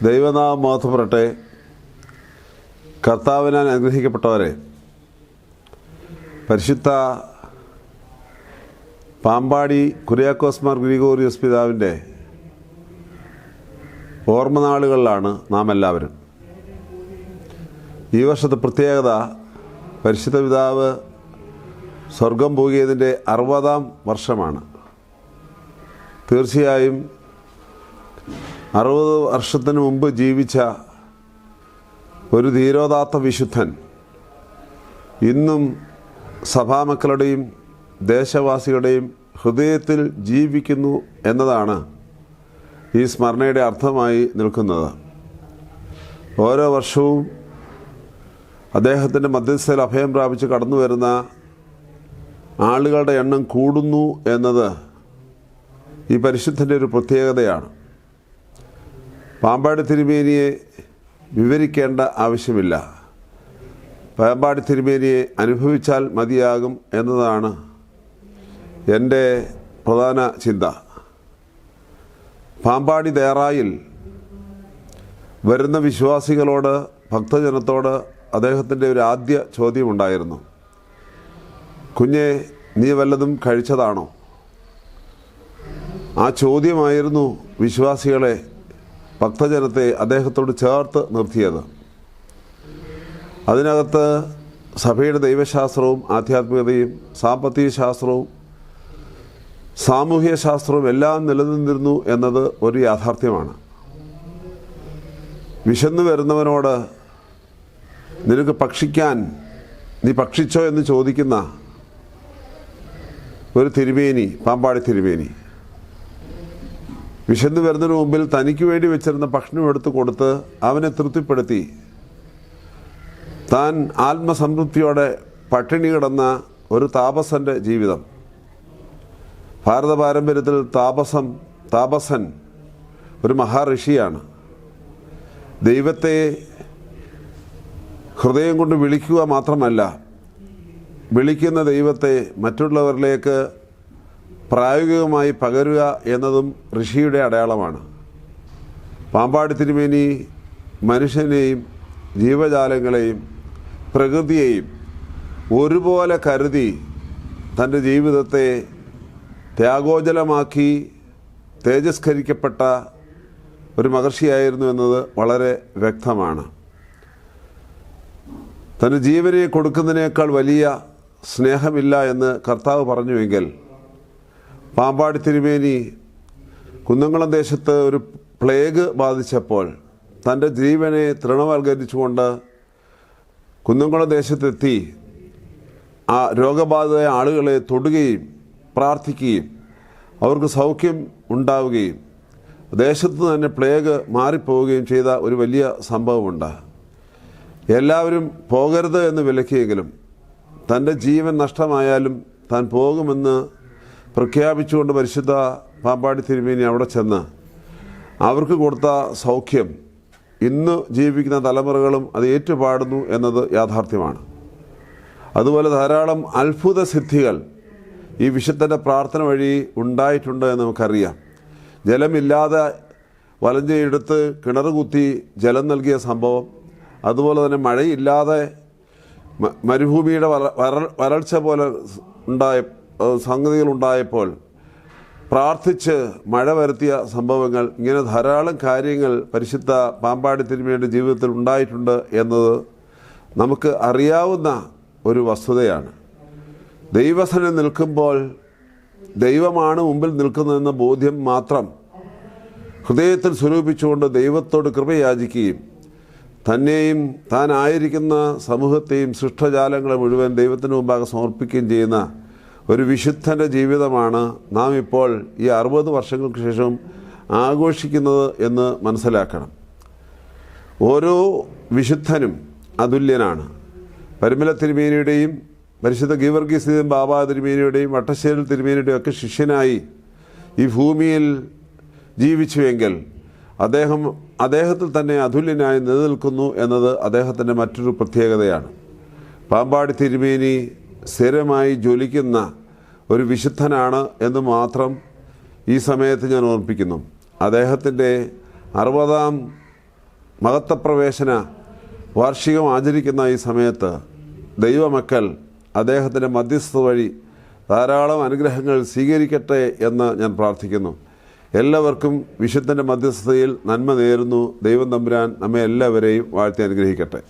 ദൈവനാമം മഹത്വപ്പെടട്ടെ. കർത്താവിനാൽ അനുഗ്രഹിക്കപ്പെട്ടവരെ, പരിശുദ്ധ പാമ്പാടി കുര്യാക്കോസ് മാർ ഗ്രിഗോറിയോസ് പിതാവിൻ്റെ ഓർമ്മനാളുകളിലാണ് നാം എല്ലാവരും. ഈ വർഷത്തെ പ്രത്യേകത പരിശുദ്ധ പിതാവ് സ്വർഗം പോകിയതിൻ്റെ 60-ാം വർഷമാണ്. തീർച്ചയായും 60 വർഷത്തിന് മുമ്പ് ജീവിച്ച ഒരു ധീരോദാത്ത വിശുദ്ധൻ ഇന്നും സഭാമക്കളുടെയും ദേശവാസികളുടെയും ഹൃദയത്തിൽ ജീവിക്കുന്നു എന്നതാണ് ഈ സ്മരണയുടെ അർത്ഥമായി നിൽക്കുന്നത്. ഓരോ വർഷവും അദ്ദേഹത്തിൻ്റെ മധ്യസ്ഥയിൽ അഭയം പ്രാപിച്ച് കടന്നു വരുന്ന ആളുകളുടെ എണ്ണം കൂടുന്നു എന്നത് ഈ പരിശുദ്ധൻ്റെ ഒരു പ്രത്യേകതയാണ്. പാമ്പാടി തിരുമേനിയെ വിവരിക്കേണ്ട ആവശ്യമില്ല. പാമ്പാടി തിരുമേനിയെ അനുഭവിച്ചാൽ മതിയാകും എന്നതാണ് എൻ്റെ പ്രധാന ചിന്ത. പാമ്പാടി ദേറായിൽ വരുന്ന വിശ്വാസികളോട്, ഭക്തജനത്തോട് അദ്ദേഹത്തിൻ്റെ ഒരു ആദ്യ ചോദ്യമുണ്ടായിരുന്നു: കുഞ്ഞെ, നീ വല്ലതും കഴിച്ചതാണോ? ആ ചോദ്യമായിരുന്നു വിശ്വാസികളെ, ഭക്തജനത്തെ അദ്ദേഹത്തോട് ചേർത്ത് നിർത്തിയത്. അതിനകത്ത് സഭയുടെ ദൈവശാസ്ത്രവും ആധ്യാത്മികതയും സാമ്പത്തിക ശാസ്ത്രവും സാമൂഹ്യ ശാസ്ത്രവും എല്ലാം നിലനിന്നിരുന്നു എന്നത് ഒരു യാഥാർത്ഥ്യമാണ്. വിശന്നു വരുന്നവനോട് നിനക്ക് ഭക്ഷിക്കാൻ നീ ഭക്ഷിച്ചോ എന്ന് ചോദിക്കുന്ന ഒരു തിരുമേനി, പാമ്പാടി തിരുമേനി, വിശന്നു വരുന്നതിന് മുമ്പിൽ തനിക്ക് വേണ്ടി വെച്ചിരുന്ന ഭക്ഷണം എടുത്ത് കൊടുത്ത് അവനെ തൃപ്തിപ്പെടുത്തി താൻ ആത്മസംതൃപ്തിയോടെ പട്ടിണി കിടന്ന ഒരു താപസൻ്റെ ജീവിതം. ഭാരത പാരമ്പര്യത്തിൽ താപസൻ ഒരു മഹാഋഷിയാണ്. ദൈവത്തെ ഹൃദയം കൊണ്ട് വിളിക്കുക മാത്രമല്ല, വിളിക്കുന്ന ദൈവത്തെ മറ്റുള്ളവരിലേക്ക് പ്രായോഗികമായി പകരുക എന്നതും ഋഷിയുടെ അടയാളമാണ്. പാമ്പാടി തിരുമേനി മനുഷ്യനെയും ജീവജാലങ്ങളെയും പ്രകൃതിയെയും ഒരുപോലെ കരുതി തൻ്റെ ജീവിതത്തെ ത്യാഗോജലമാക്കി തേജസ്കരിക്കപ്പെട്ട ഒരു മഹർഷിയായിരുന്നു എന്നത് വളരെ വ്യക്തമാണ്. തൻ്റെ ജീവനെ കൊടുക്കുന്നതിനേക്കാൾ വലിയ സ്നേഹമില്ല എന്ന് കർത്താവ് പറഞ്ഞുവെങ്കിൽ, പാമ്പാടി തിരുമേനി കുന്നംകുളം ദേശത്ത് ഒരു പ്ലേഗ് ബാധിച്ചപ്പോൾ തൻ്റെ ജീവനെ തൃണവൽക്കരിച്ചുകൊണ്ട് കുന്നംകുളം ദേശത്തെത്തി ആ രോഗബാധിതരായ ആളുകളെ തൊടുകയും പ്രാർത്ഥിക്കുകയും അവർക്ക് സൗഖ്യം ഉണ്ടാവുകയും ദേശത്ത് തന്നെ പ്ലേഗ് മാറിപ്പോവുകയും ചെയ്ത ഒരു വലിയ സംഭവമുണ്ട്. എല്ലാവരും പോകരുത് എന്ന് വിലക്കിയെങ്കിലും തൻ്റെ ജീവൻ നഷ്ടമായാലും താൻ പോകുമെന്ന് പ്രഖ്യാപിച്ചുകൊണ്ട് പരിശുദ്ധ പാമ്പാടി തിരുമേനി അവിടെ ചെന്ന് അവർക്ക് കൊടുത്ത സൗഖ്യം ഇന്ന് ജീവിക്കുന്ന തലമുറകളും അത് ഏറ്റുപാടുന്നു എന്നത് യാഥാർത്ഥ്യമാണ്. അതുപോലെ ധാരാളം അത്ഭുത സിദ്ധികൾ ഈ വിശുദ്ധൻ്റെ പ്രാർത്ഥന വഴി ഉണ്ടായിട്ടുണ്ട് എന്ന് നമുക്കറിയാം. ജലമില്ലാതെ വലഞ്ചയെടുത്ത് കിണർ കുത്തി ജലം നൽകിയ സംഭവം, അതുപോലെ തന്നെ മഴയില്ലാതെ മരുഭൂമിയുടെ വരൾച്ച പോലെ സംഗതികളുണ്ടായപ്പോൾ പ്രാർത്ഥിച്ച് മഴ വരുത്തിയ സംഭവങ്ങൾ, ഇങ്ങനെ ധാരാളം കാര്യങ്ങൾ പരിശുദ്ധ പാമ്പാടി തിരുമേനിയുടെ ജീവിതത്തിൽ ഉണ്ടായിട്ടുണ്ട് എന്നത് നമുക്ക് അറിയാവുന്ന ഒരു വസ്തുതയാണ്. ദൈവസന്നിധിയിൽ നിൽക്കുമ്പോൾ ദൈവമാണ് മുമ്പിൽ നിൽക്കുന്നതെന്ന ബോധ്യം മാത്രം ഹൃദയത്തിൽ സ്വരൂപിച്ചുകൊണ്ട് ദൈവത്തോട് കൃപയാചിക്കുകയും തന്നെയും താൻ ആയിരിക്കുന്ന സമൂഹത്തെയും സൃഷ്ടജാലങ്ങളെ മുഴുവൻ ദൈവത്തിന് മുമ്പാകെ സമർപ്പിക്കുകയും ചെയ്യുന്ന ഒരു വിശുദ്ധൻ്റെ ജീവിതമാണ് നാം ഇപ്പോൾ ഈ 60 വർഷങ്ങൾക്ക് ശേഷം ആഘോഷിക്കുന്നത് എന്ന് മനസ്സിലാക്കണം. ഓരോ വിശുദ്ധനും അതുല്യനാണ്. പരിമല തിരുമേനിയുടെയും പരിശുദ്ധ ഗീവർഗീസ് ബാബാ തിരുമേനിയുടെയും വട്ടശ്ശേരി തിരുമേനിയുടെയും ഒക്കെ ശിഷ്യനായി ഈ ഭൂമിയിൽ ജീവിച്ചുവെങ്കിൽ അദ്ദേഹത്തിൽ തന്നെ അതുല്യനായി നിലനിൽക്കുന്നു എന്നത് അദ്ദേഹത്തിൻ്റെ മറ്റൊരു പ്രത്യേകതയാണ്. പാമ്പാടി തിരുമേനി സ്ഥിരമായി ജ്വലിക്കുന്ന ഒരു വിശുദ്ധനാണ് എന്ന് മാത്രം ഈ സമയത്ത് ഞാൻ ഓർമ്മിപ്പിക്കുന്നു. അദ്ദേഹത്തിൻ്റെ 60-ാം മഹത്വപ്രവേശന വാർഷികം ആചരിക്കുന്ന ഈ സമയത്ത് ദൈവമക്കൾ അദ്ദേഹത്തിൻ്റെ മധ്യസ്ഥത വഴി ധാരാളം അനുഗ്രഹങ്ങൾ സ്വീകരിക്കട്ടെ എന്ന് ഞാൻ പ്രാർത്ഥിക്കുന്നു. എല്ലാവർക്കും വിശുദ്ധൻ്റെ മധ്യസ്ഥതയിൽ നന്മ നേരുന്നു. ദൈവം തമ്പുരാൻ നമ്മെ എല്ലാവരെയും വാഴ്ത്തി അനുഗ്രഹിക്കട്ടെ.